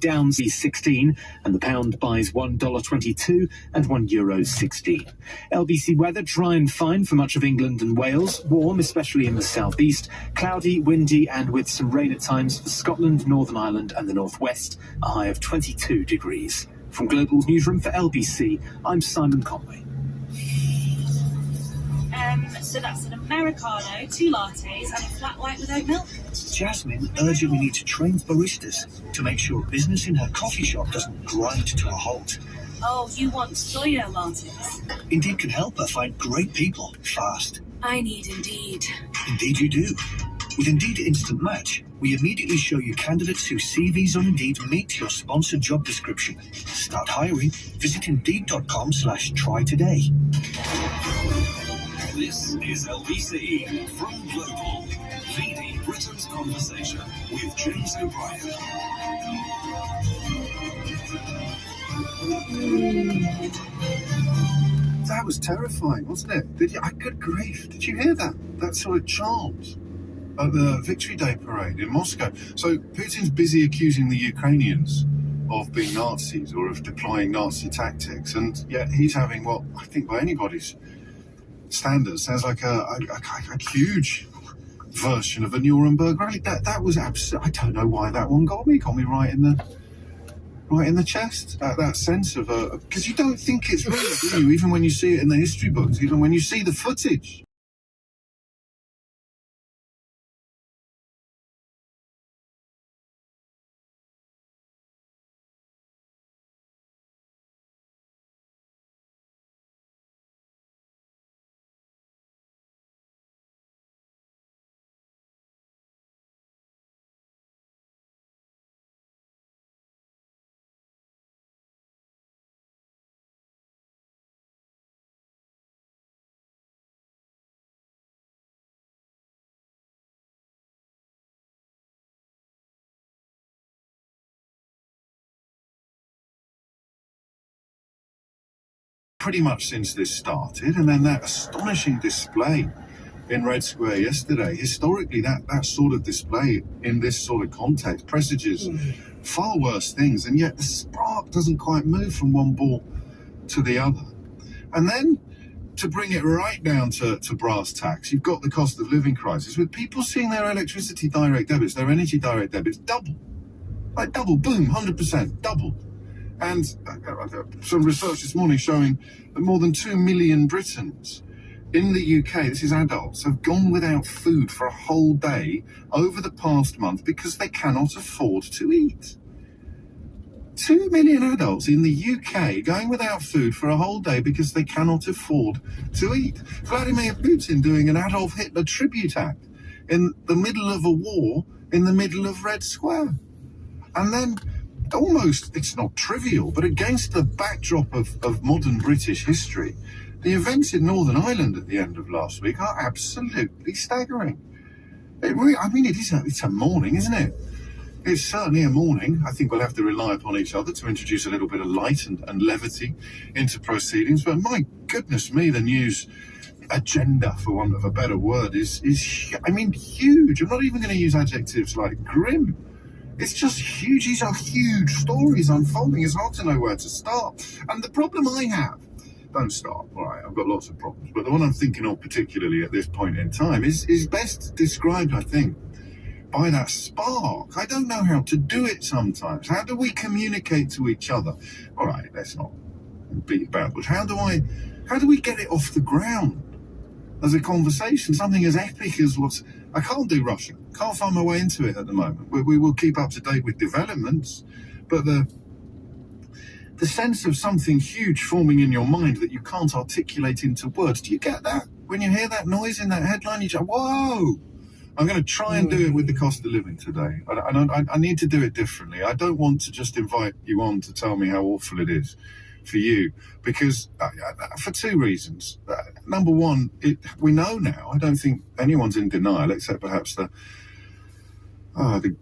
Down $16 and the pound buys $1.22 and €1.16. LBC weather dry and fine for much of England and Wales, warm especially in the southeast, cloudy, windy and with some rain at times for Scotland, Northern Ireland and the northwest, a high of 22 degrees. From Global's newsroom for LBC, I'm Simon Conway. So that's an Americano, 2 lattes and a flat white with oat milk. Jasmine urgently needs to train baristas to make sure business in her coffee shop doesn't grind to a halt. Oh, you want soya lattes? Indeed can help her find great people fast. I need Indeed. Indeed you do. With Indeed Instant Match, we immediately show you candidates whose CVs on Indeed meet your sponsored job description. Start hiring. Visit Indeed.com/try today. This is LBC from Global, leading Britain's conversation with James O'Brien. That was terrifying, wasn't it? Did you? Good grief! Did you hear that? That sort of chant at the Victory Day parade in Moscow. So Putin's busy accusing the Ukrainians of being Nazis or of deploying Nazi tactics, and yet he's having what I think by anybody's standards sounds like a huge version of a Nuremberg rally. That was absolutely. I don't know why that one got me right in the chest. That sense of because you don't think it's real, do you? Even when you see it in the history books, even when you see the footage. Pretty much since this started, and then that astonishing display in Red Square yesterday. Historically, that sort of display in this sort of context presages far worse things, and yet the spark doesn't quite move from one ball to the other. And then to bring it right down to brass tacks, you've got the cost of living crisis, with people seeing their electricity direct debits, their energy direct debits double, boom, 100%, double. And some research this morning showing that more than 2 million Britons in the UK, this is adults, have gone without food for a whole day over the past month because they cannot afford to eat. 2 million adults in the UK going without food for a whole day because they cannot afford to eat. Vladimir Putin doing an Adolf Hitler tribute act in the middle of a war in the middle of Red Square. And then almost, it's not trivial, but against the backdrop of modern British history, the events in Northern Ireland at the end of last week are absolutely staggering. It's a morning, isn't it? It's certainly a morning. I think we'll have to rely upon each other to introduce a little bit of light and levity into proceedings. But my goodness me, the news agenda, for want of a better word, is huge. I'm not even going to use adjectives like grim. It's just huge. These are huge stories unfolding. It's hard to know where to start. And the problem I have, don't start, all right, I've got lots of problems, but the one I'm thinking of particularly at this point in time is best described, I think, by that spark. I don't know how to do it sometimes. How do we communicate to each other? All right, let's not beat about, but how do we get it off the ground as a conversation? Something as epic as I can't do Russian. Can't find my way into it at the moment. We will keep up to date with developments, but the sense of something huge forming in your mind that you can't articulate into words. Do you get that? When you hear that noise in that headline, you just, whoa! I'm going to try and do it with the cost of living today. I need to do it differently. I don't want to just invite you on to tell me how awful it is for you, because for two reasons. Number one, we know now, I don't think anyone's in denial, except perhaps the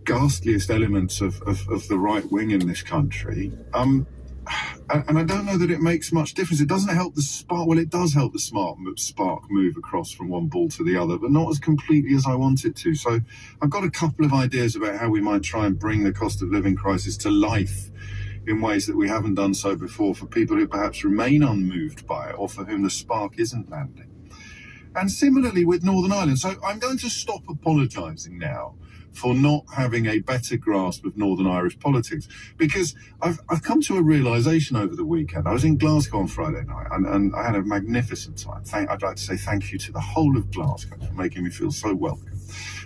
ghastliest elements of the right wing in this country. And I don't know that it makes much difference. It doesn't help the spark. Well, it does help the spark move across from one ball to the other, but not as completely as I want it to. So I've got a couple of ideas about how we might try and bring the cost of living crisis to life in ways that we haven't done so before for people who perhaps remain unmoved by it or for whom the spark isn't landing. And similarly with Northern Ireland. So I'm going to stop apologising now for not having a better grasp of Northern Irish politics, because I've come to a realisation over the weekend. I was in Glasgow on Friday night and I had a magnificent time. I'd like to say thank you to the whole of Glasgow for making me feel so welcome,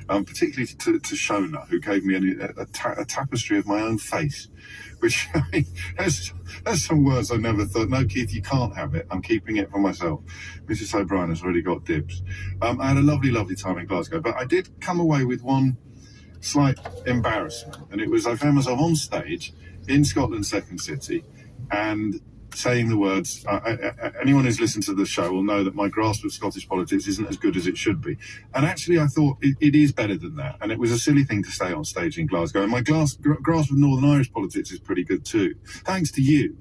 particularly to Shona, who gave me a tapestry of my own face, which I mean, there's some words I never thought, no, Keith, you can't have it. I'm keeping it for myself. Mrs. O'Brien has already got dibs. I had a lovely, lovely time in Glasgow, but I did come away with one slight embarrassment, and it was I found myself on stage in Scotland's second city and saying the words, anyone who's listened to the show will know that my grasp of Scottish politics isn't as good as it should be. And actually I thought it is better than that, and it was a silly thing to say on stage in Glasgow. And my grasp of Northern Irish politics is pretty good too, thanks to you.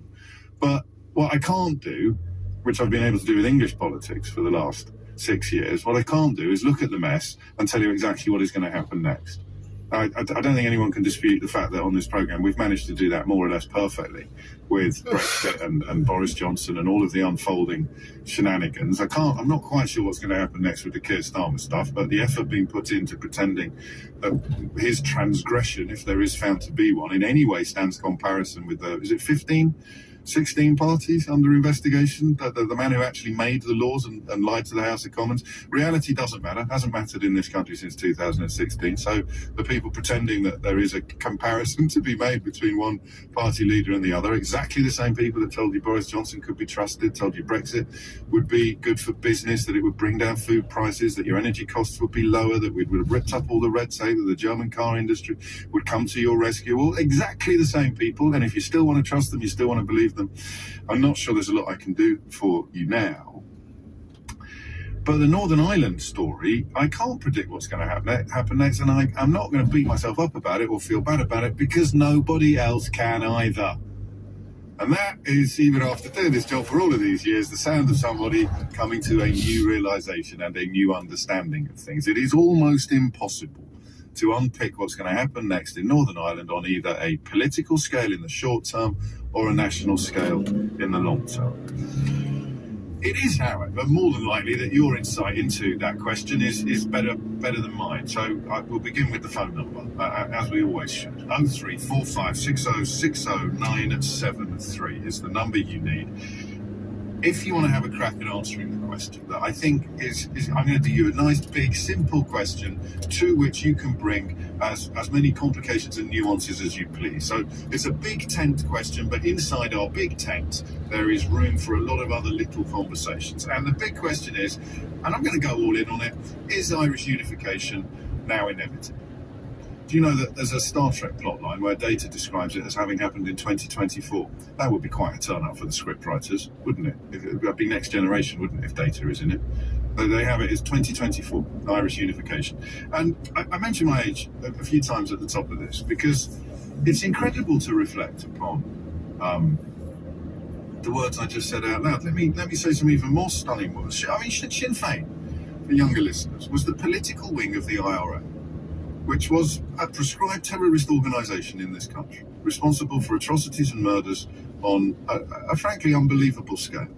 But what I can't do, which I've been able to do with English politics for the last 6 years, what I can't do is look at the mess and tell you exactly what is going to happen next. I don't think anyone can dispute the fact that on this programme we've managed to do that more or less perfectly with Brexit and Boris Johnson and all of the unfolding shenanigans. I'm not quite sure what's going to happen next with the Keir Starmer stuff, but the effort being put into pretending that his transgression, if there is found to be one, in any way stands comparison with is it 16 parties under investigation, the man who actually made the laws and lied to the House of Commons. Reality doesn't matter, hasn't mattered in this country since 2016. So the people pretending that there is a comparison to be made between one party leader and the other, exactly the same people that told you Boris Johnson could be trusted, told you Brexit would be good for business, that it would bring down food prices, that your energy costs would be lower, that we would have ripped up all the red tape, that the German car industry would come to your rescue. All exactly the same people. And if you still want to trust them, you still want to believe them, I'm not sure there's a lot I can do for you now. But the Northern Ireland story, I can't predict what's going to happen next, and I'm not going to beat myself up about it or feel bad about it, because nobody else can either. And that is, even after doing this job for all of these years, the sound of somebody coming to a new realisation and a new understanding of things. It is almost impossible to unpick what's going to happen next in Northern Ireland on either a political scale in the short term or a national scale in the long term. It is, however, more than likely that your insight into that question is better than mine. So I will begin with the phone number, as we always should. 0345 6060973 is the number you need if you want to have a crack at answering the question that I think is I'm going to do you a nice, big, simple question to which you can bring as many complications and nuances as you please. So it's a big tent question, but inside our big tent, there is room for a lot of other little conversations. And the big question is, and I'm going to go all in on it, is Irish unification now inevitable? Do you know that there's a Star Trek plotline where Data describes it as having happened in 2024? That would be quite a turn-up for the scriptwriters, wouldn't it? It would be Next Generation, wouldn't it, if Data is in it? But they have it as 2024, Irish unification. And I mentioned my age a few times at the top of this because it's incredible to reflect upon the words I just said out loud. Let me say some even more stunning words. I mean, Sinn Féin, for younger listeners, was the political wing of the IRA, which was a prescribed terrorist organisation in this country, responsible for atrocities and murders on a frankly unbelievable scale.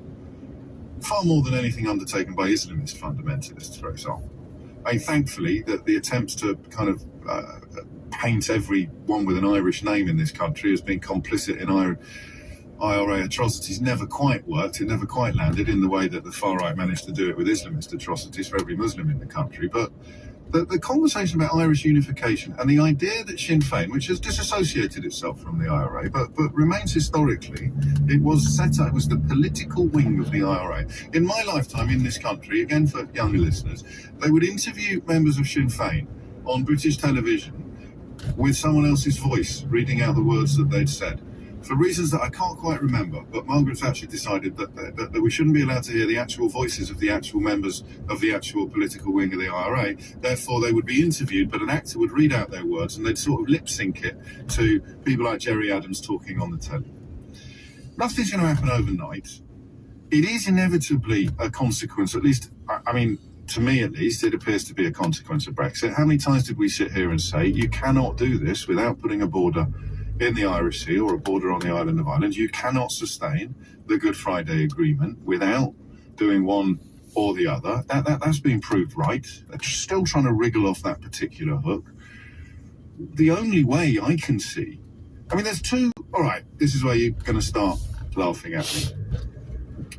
Far more than anything undertaken by Islamist fundamentalists, for example. I mean, thankfully, that the attempts to kind of paint everyone with an Irish name in this country as being complicit in IRA atrocities never quite worked. It never quite landed in the way that the far right managed to do it with Islamist atrocities for every Muslim in the country. But the conversation about Irish unification and the idea that Sinn Féin, which has disassociated itself from the IRA, but remains historically, it was the political wing of the IRA. In my lifetime in this country, again for younger listeners, they would interview members of Sinn Féin on British television with someone else's voice reading out the words that they'd said. For reasons that I can't quite remember, but Margaret Thatcher decided that we shouldn't be allowed to hear the actual voices of the actual members of the actual political wing of the IRA. Therefore, they would be interviewed, but an actor would read out their words and they'd sort of lip sync it to people like Jerry Adams talking on the telly. nothing's going to happen overnight. It is inevitably a consequence, at least, I mean, to me at least, it appears to be a consequence of Brexit. How many times did we sit here and say, you cannot do this without putting a border in the Irish Sea or a border on the island of Ireland? You cannot sustain the Good Friday Agreement without doing one or the other. That's been proved right. They're still trying to wriggle off that particular hook. The only way I can see, I mean, there's two, all right, this is where you're going to start laughing at me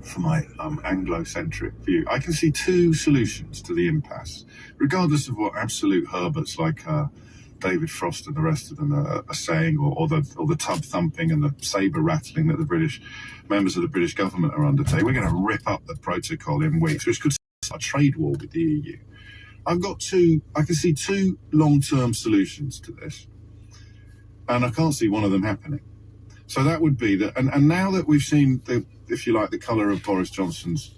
for my Anglo-centric view. I can see two solutions to the impasse, regardless of what absolute Herberts like David Frost and the rest of them are saying, or the tub thumping and the sabre rattling that the British members of the British government are undertaking. We're going to rip up the protocol in weeks, which could start a trade war with the EU. I can see two long-term solutions to this, and I can't see one of them happening. So that would be that, and now that we've seen if you like, the colour of Boris Johnson's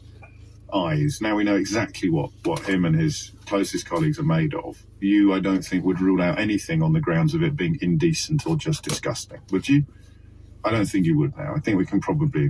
eyes, now we know exactly what him and his closest colleagues are made of. You, I don't think, would rule out anything on the grounds of it being indecent or just disgusting, would you? I don't think you would now. I think we can probably